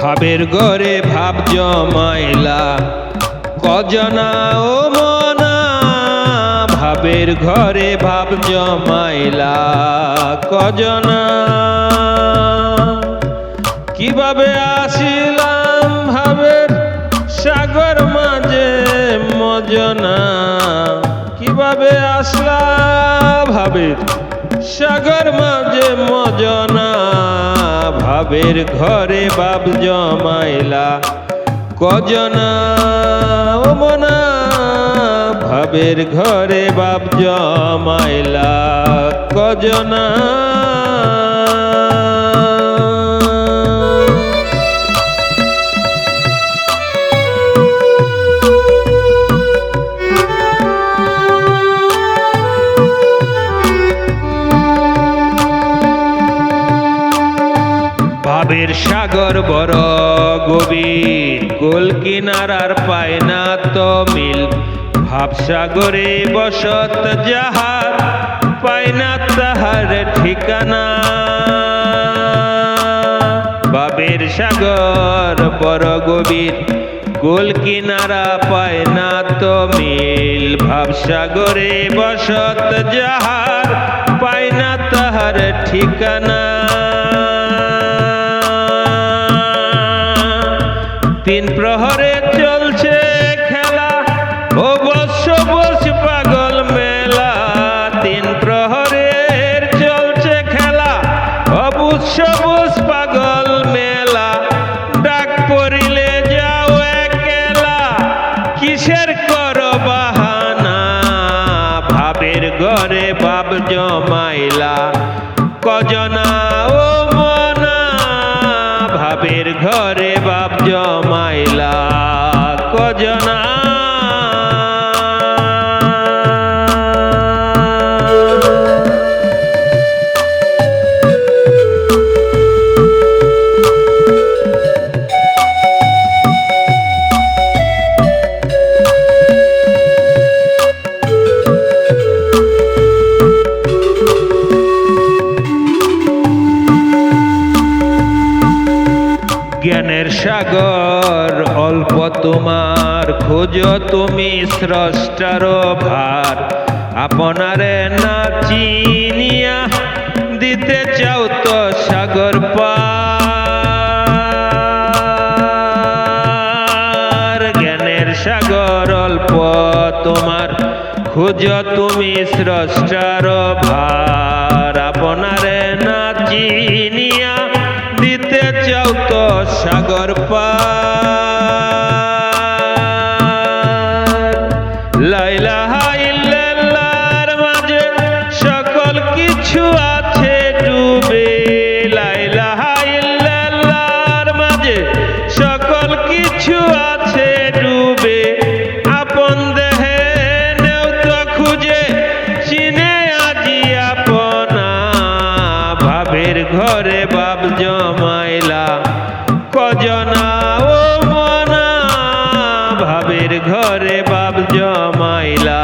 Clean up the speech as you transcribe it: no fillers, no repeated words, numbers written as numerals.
ভাবের ঘরে ভাব জমাইলা কজনা ও মনা, ভাবের ঘরে ভাব জমাইলা কজনা। কিভাবে আসিলাম ভাবের সাগর মাঝে মজনা, কিভাবে আসলা ভাবের সাগর মাঝে মজনা। ভাবের ঘরে ভাব জমাইলা কজনা ও মনা, ভাবের ঘরে ভাব জমাইলা কজনা। ভাবের সাগর বড় গভীর, গোল কিনারার পায় না তো মিল। ভাব সাগরে বসত যাহার, পায় না তাহার ঠিকানা। ভাবের সাগর বড় গভীর, গোল কিনারা পায় না তো মিল। ভাব সাগরে বসত যাহার, পায় না তাহার ঠিকানা। তিন প্রহরে চলছে খেলা ও বৎস বস পাগল মেলা। তিন প্রহরের চলছে খেলা ও বৎস বস পাগল মেলা। ডাক পড়িলে যাও একলা, কিসের কর বাহানা। ভাবের ঘরে ভাব জমাইলা কজনা ও মনা, ভাবের ঘরে ভাব জমাইলা কজনা। জ্ঞানের সাগর অল্প তোমার, খোঁজো তুমি স্রষ্টার ভার। আপনারে না চিনিয়া দিতে চাও তো সাগর পার। জ্ঞানের সাগর অল্প তোমার, খোঁজো তুমি স্রষ্টার ভার। আপনারে না চিনিয়া দিতে চাও তো সাগর পার। লা ইলাহা ইল্লাল্লাহর মাঝে সকল কিছু আছে ডুবে। লা ইলাহা ইল্লাল্লাহর মাঝে সকল কিছু আছে ডুবে। আপন দেহে নেও তো খুঁজে, চিনে আজি আপনা। ভাবের ঘরে ভাব জমাইলা কজনা ও মনা, ভাবের ঘরে ভাব জমাইলা